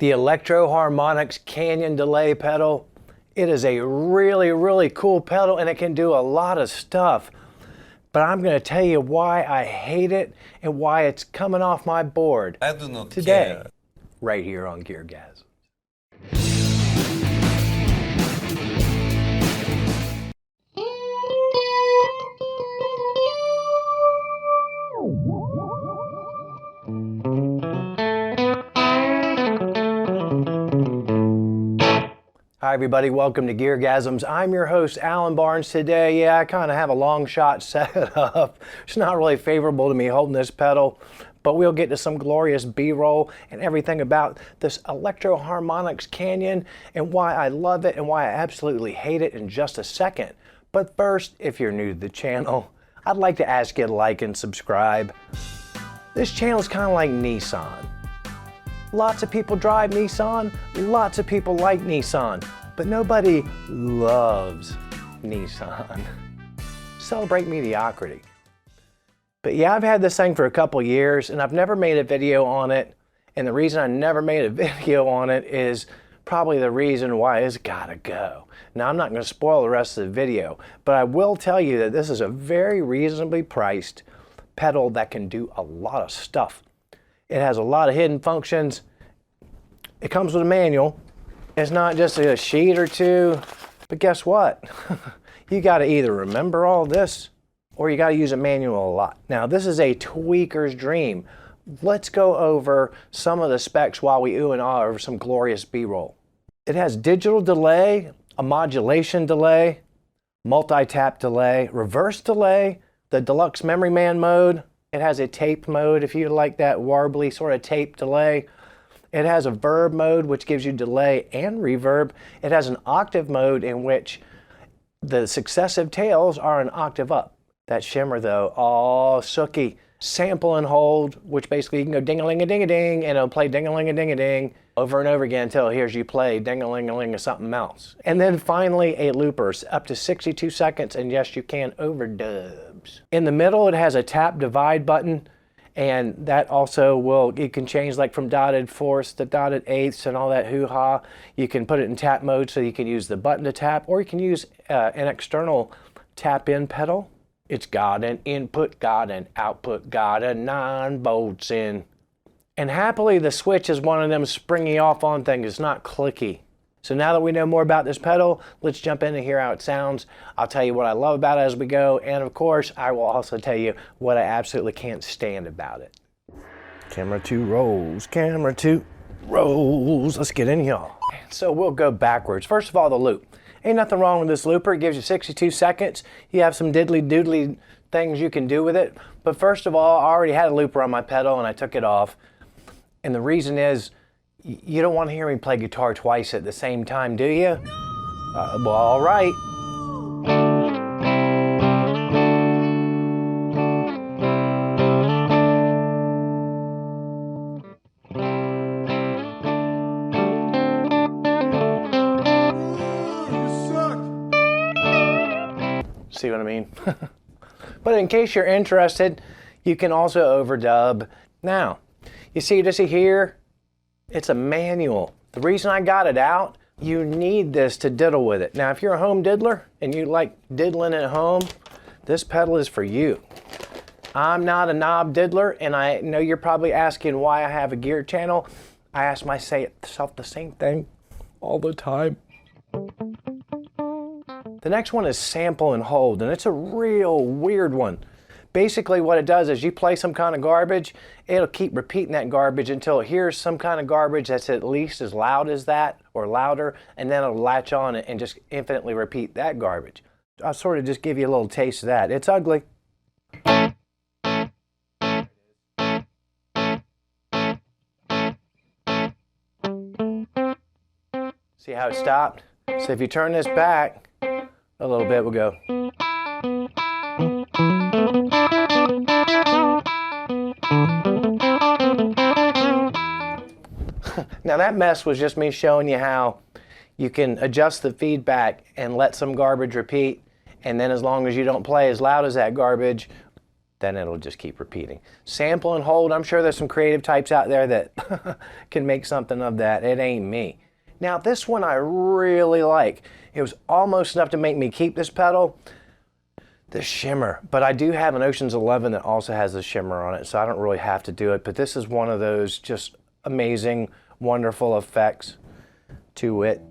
The Electro-Harmonix Canyon Delay pedal. It is a really cool pedal and it can do a lot of stuff. But I'm going to tell you why I hate it and why it's coming off my board I do not today, care. right here on GearGasms. Hi everybody, welcome to GearGasms. I'm your host, Alan Barnes. Today, yeah, I kind of have a long shot set up. It's not really favorable to me holding this pedal, but we'll get to some glorious B-roll and everything about this Electro-Harmonix Canyon and why I love it and why I absolutely hate it in just a second. But first, if you're new to the channel, I'd like to ask you to like and subscribe. This channel is kind of like Nissan. Lots of people drive Nissan, lots of people like Nissan, but nobody loves Nissan. Celebrate mediocrity. But yeah, I've had this thing for a couple years and I've never made a video on it. And the reason I never made a video on it is probably the reason why it's gotta go. Now I'm not gonna spoil the rest of the video, but I will tell you that this is a very reasonably priced pedal that can do a lot of stuff. It has a lot of hidden functions. It comes with a manual. It's not just a sheet or two, but guess what? You got to either remember all this or you got to use a manual a lot. Now, this is a tweaker's dream. Let's go over some of the specs while we ooh and ah over some glorious B-roll. It has digital delay, a modulation delay, multi-tap delay, reverse delay, the Deluxe Memory Man mode. It has a tape mode if you like that warbly sort of tape delay. It has a verb mode which gives you delay and reverb. It has an octave mode in which the successive tails are an octave up. That shimmer though, oh sooky. Sample and hold, which basically you can go ding-a-ling-a-ding-a-ding and it'll play ding-a-ling-a-ding-a-ding over and over again until it hears you play ding-a-ling-a-ling or something else. And then finally a looper, up to 62 seconds, and yes, you can overdubs. In the middle, it has a tap divide button, and that also will, you can change like from dotted fourths to dotted eighths and all that hoo-ha. You can put it in tap mode so you can use the button to tap, or you can use an external tap-in pedal. It's got an input, got an output, got a 9 volts in. And happily, the switch is one of them springy off on things. It's not clicky. So now that we know more about this pedal, let's jump in and hear how it sounds. I'll tell you what I love about it as we go. And of course, I will also tell you what I absolutely can't stand about it. Camera 2 rolls, camera 2 rolls. Let's get in, y'all. So we'll go backwards. First of all, the loop. Ain't nothing wrong with this looper. It gives you 62 seconds. You have some diddly doodly things you can do with it. But first of all, I already had a looper on my pedal and I took it off. And the reason is, you don't want to hear me play guitar twice at the same time, do you? Well, all right. See what I mean? But in case you're interested, you can also overdub. Now, you see this here? It's a manual. The reason I got it out, you need this to diddle with it. Now, if you're a home diddler and you like diddling at home, this pedal is for you. I'm not a knob diddler, and I know you're probably asking why I have a gear channel. I ask myself the same thing all the time. The next one is sample and hold, and it's a real weird one. Basically what it does is you play some kind of garbage, it'll keep repeating that garbage until it hears some kind of garbage that's at least as loud as that or louder, and then it'll latch on it and just infinitely repeat that garbage. I'll sort of just give you a little taste of that. It's ugly. See how it stopped? So if you turn this back a little bit, we'll go. Now that mess was just me showing you how you can adjust the feedback and let some garbage repeat, and then as long as you don't play as loud as that garbage, then it'll just keep repeating. Sample and hold, I'm sure there's some creative types out there that can make something of that. It ain't me. Now this one I really like. It was almost enough to make me keep this pedal, the Shimmer. But I do have an Ocean's 11 that also has the Shimmer on it, so I don't really have to do it. But this is one of those just amazing, wonderful effects to it.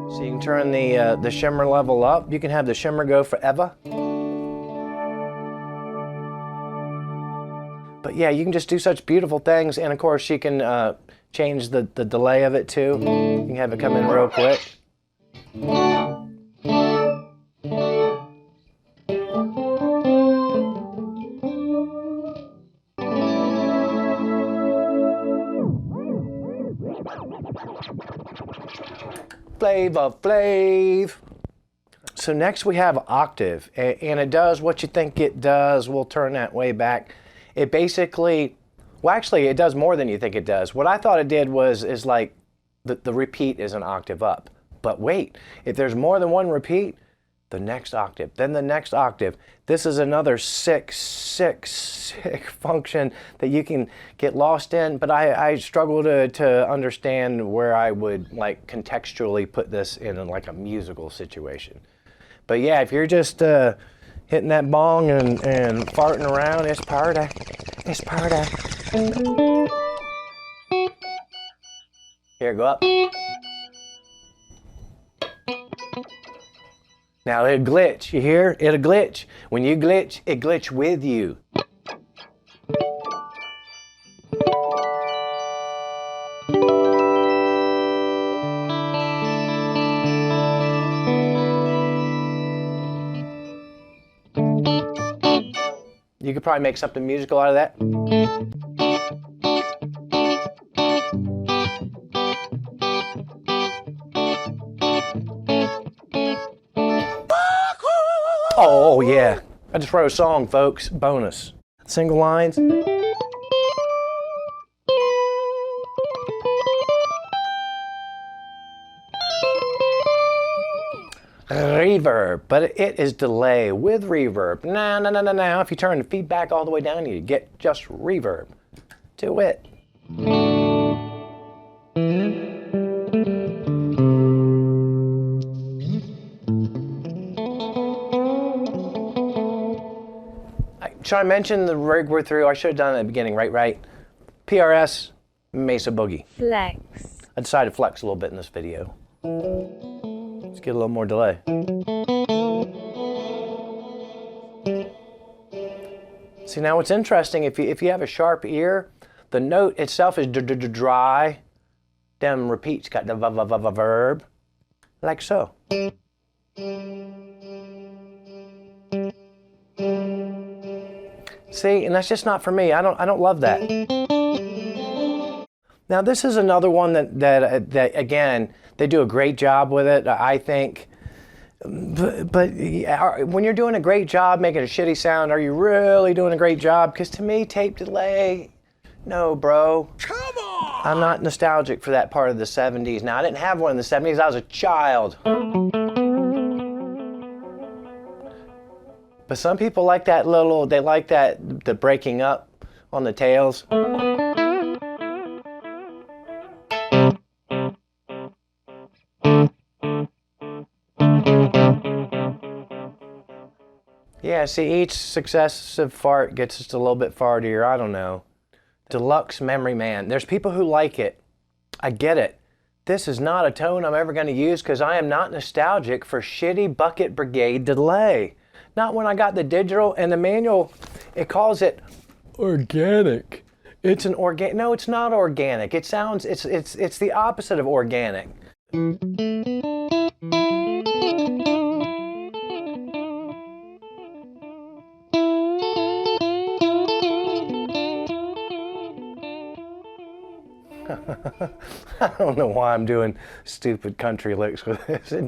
So you can turn the Shimmer level up. You can have the Shimmer go forever. But yeah, you can just do such beautiful things, and of course you can change the delay of it too. You can have it come in real quick. Flavor Flav. So next we have Octave, and it does what you think it does. We'll turn that way back. It basically, well actually it does more than you think it does. What I thought it did is like the repeat is an octave up. But wait, if there's more than one repeat, the next octave, then the next octave. This is another sick function that you can get lost in, but I struggle to understand where I would like contextually put this in like a musical situation. But yeah, if you're just hitting that bong and farting around, it's party. It's party. Here, go up. Now it'll glitch, you hear? It'll glitch. When you glitch, it glitch with you. You could probably make something musical out of that. Oh yeah, I just wrote a song, folks. Bonus. Single lines. Reverb, but it is delay with reverb. Now, if you turn the feedback all the way down, you get just reverb to it. Should I mention the rig we're through? I should have done it at the beginning, right? PRS, Mesa Boogie. Flex. I decided to flex a little bit in this video. Let's get a little more delay. See, now what's interesting, if you have a sharp ear, the note itself is dry. Them repeats got the verb, like so. See, and that's just not for me. I don't love that. Now this is another one that again, they do a great job with it, I think. But when you're doing a great job making a shitty sound, are you really doing a great job? Because to me, tape delay, no, bro. Come on! I'm not nostalgic for that part of the 70s. Now, I didn't have one in the 70s. I was a child. But some people like that little, they like that, the breaking up on the tails. Yeah, see, each successive fart gets just a little bit fartier, I don't know. Deluxe Memory Man. There's people who like it. I get it. This is not a tone I'm ever going to use because I am not nostalgic for shitty Bucket Brigade delay. Not when I got the digital and the manual, it calls it organic. It's an organic, no, it's not organic. It sounds, it's the opposite of organic. I don't know why I'm doing stupid country licks with this. It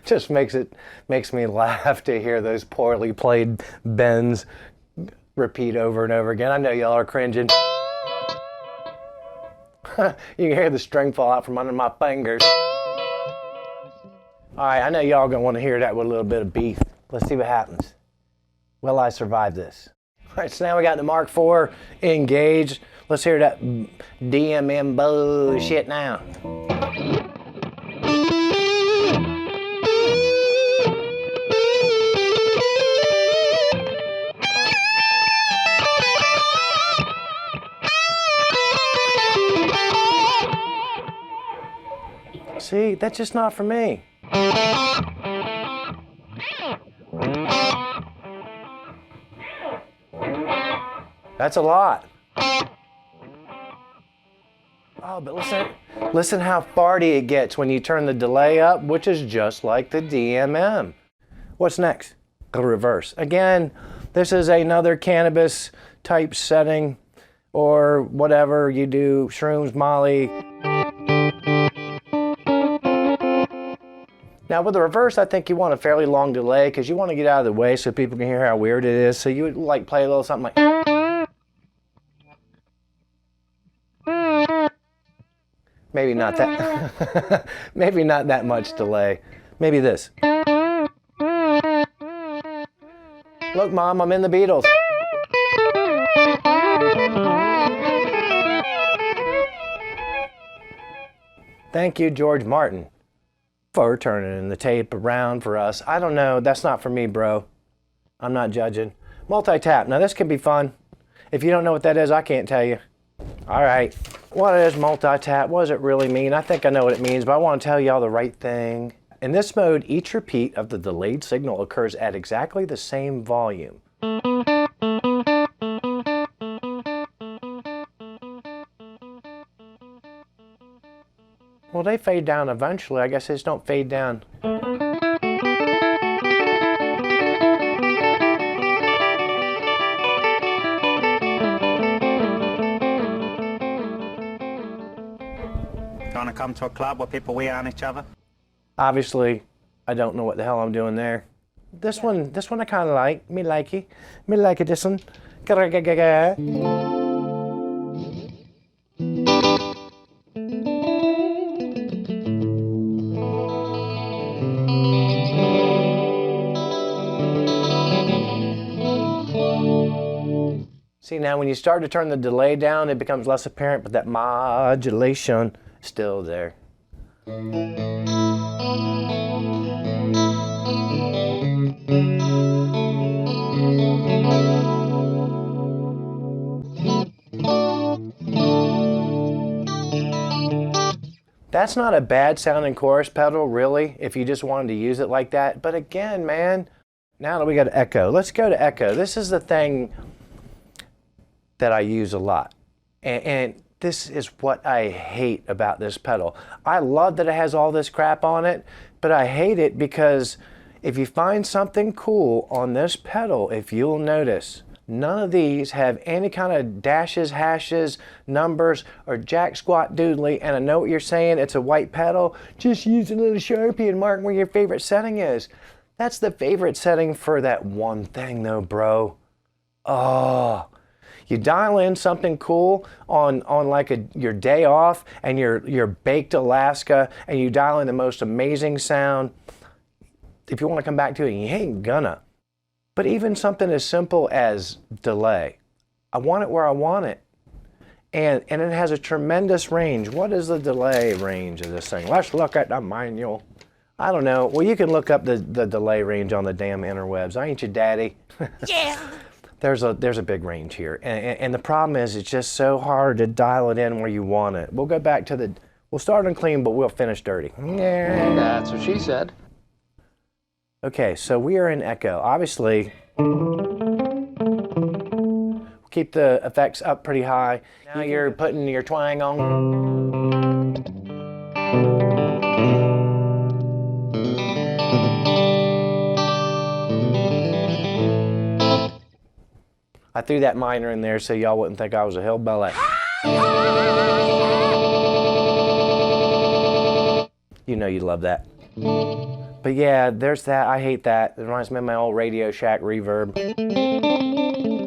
just makes me laugh to hear those poorly played bends repeat over and over again. I know y'all are cringing. You can hear the string fall out from under my fingers. All right, I know y'all gonna want to hear that with a little bit of beef. Let's see what happens. Will I survive this? All right, so now we got the Mark IV engaged. Let's hear that DMM bullshit now. See, that's just not for me. That's a lot. Oh, but listen how farty it gets when you turn the delay up, which is just like the DMM. What's next? The reverse. Again, this is another cannabis type setting or whatever you do, shrooms, Molly. Now with the reverse, I think you want a fairly long delay because you want to get out of the way so people can hear how weird it is. So you would like play a little something like. Maybe not that. Maybe not that much delay. Maybe this. Look, Mom, I'm in the Beatles. Thank you, George Martin, for turning the tape around for us. I don't know. That's not for me, bro. I'm not judging. Multi-tap. Now, this can be fun. If you don't know what that is, I can't tell you. All right. What is multi-tap? What does it really mean? I think I know what it means, but I want to tell y'all the right thing. In this mode, each repeat of the delayed signal occurs at exactly the same volume. Well, they fade down eventually. I guess they just don't fade down. Trying to come to a club where people wee on each other? Obviously, I don't know what the hell I'm doing there. This one I kind of like. Me like it this one. See, now when you start to turn the delay down, it becomes less apparent, but that modulation is still there. That's not a bad sounding chorus pedal, really, if you just wanted to use it like that. But again, man, now that we got echo, let's go to echo. This is the thing that I use a lot. And this is what I hate about this pedal. I love that it has all this crap on it, but I hate it because if you find something cool on this pedal, if you'll notice, none of these have any kind of dashes, hashes, numbers, or jack squat doodly. And I know what you're saying, it's a white pedal. Just use a little Sharpie and mark where your favorite setting is. That's the favorite setting for that one thing though, bro. Oh. You dial in something cool on like your day off and you're baked Alaska and you dial in the most amazing sound. If you want to come back to it, you ain't gonna. But even something as simple as delay, I want it where I want it. And it has a tremendous range. What is the delay range of this thing? Let's look at the manual. I don't know. Well, you can look up the delay range on the damn interwebs. I ain't your daddy. Yeah. There's a big range here. And the problem is it's just so hard to dial it in where you want it. We'll go back to we'll start on clean, but we'll finish dirty. Yeah. That's what she said. Okay, so we are in echo. Obviously, we'll keep the effects up pretty high. Now you're putting your twang on. I threw that minor in there so y'all wouldn't think I was a hillbilly. You know you love that. But yeah, there's that. I hate that. It reminds me of my old Radio Shack reverb.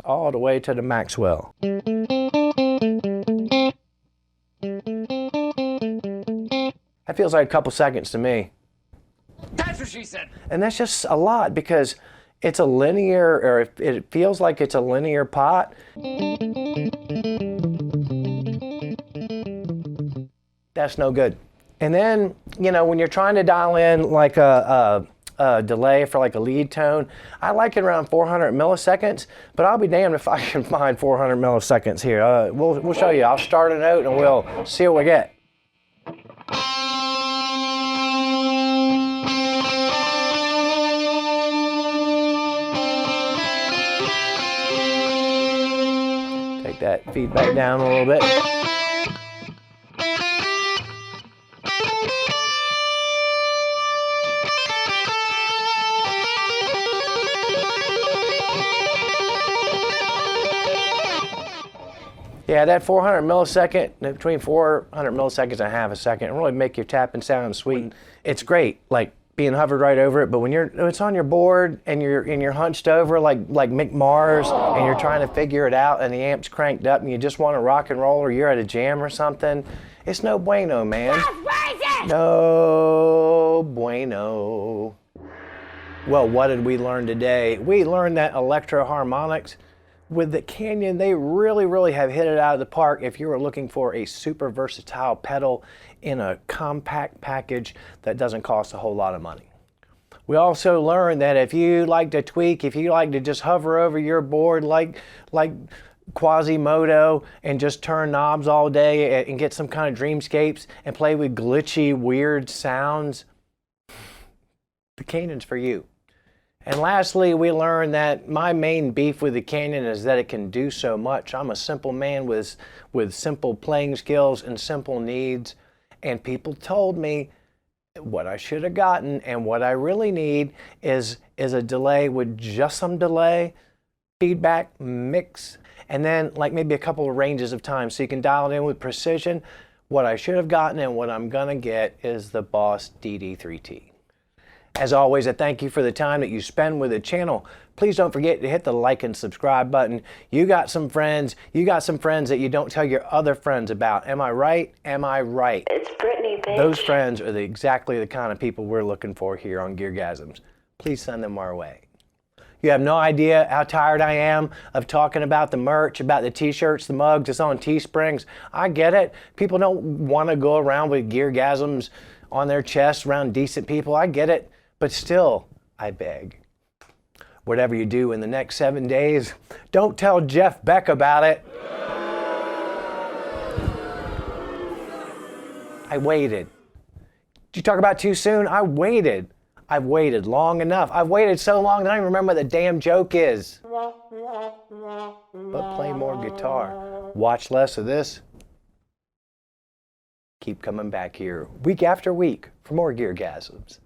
All the way to the Maxwell. That feels like a couple seconds to me. That's what she said. And that's just a lot because it's a linear, or it feels like it's a linear pot. That's no good. And then, you know, when you're trying to dial in like a delay for like a lead tone, I like it around 400 milliseconds, but I'll be damned if I can find 400 milliseconds here. We'll show you. I'll start a note and we'll see what we get. Take that feedback down a little bit. Yeah, that 400 millisecond, between 400 milliseconds and a half a second, it really make your tapping sound sweet. It's great, like being hovered right over it, but when it's on your board and you're hunched over like Mick Mars and you're trying to figure it out and the amp's cranked up and you just want to rock and roll or you're at a jam or something, it's no bueno, man. No bueno. Well, what did we learn today? We learned that electro harmonics with the Canyon, they really have hit it out of the park if you are looking for a super versatile pedal in a compact package that doesn't cost a whole lot of money. We also learned that if you like to tweak, if you like to just hover over your board like Quasimodo and just turn knobs all day and get some kind of dreamscapes and play with glitchy, weird sounds, the Canyon's for you. And lastly, we learned that my main beef with the Canyon is that it can do so much. I'm a simple man with simple playing skills and simple needs. And people told me what I should have gotten and what I really need is a delay with just some delay, feedback, mix, and then like maybe a couple of ranges of time so you can dial it in with precision. What I should have gotten and what I'm gonna get is the Boss DD3T. As always, I thank you for the time that you spend with the channel. Please don't forget to hit the like and subscribe button. You got some friends that you don't tell your other friends about. Am I right? Am I right? It's Brittany, bitch. Those friends are exactly the kind of people we're looking for here on GearGasms. Please send them our way. You have no idea how tired I am of talking about the merch, about the t-shirts, the mugs. It's on Teesprings. I get it. People don't want to go around with GearGasms on their chest around decent people. I get it. But still, I beg, whatever you do in the next 7 days, don't tell Jeff Beck about it. I waited. Did you talk about too soon? I waited. I've waited long enough. I've waited so long that I don't even remember what the damn joke is. But play more guitar. Watch less of this. Keep coming back here week after week for more GearGasms.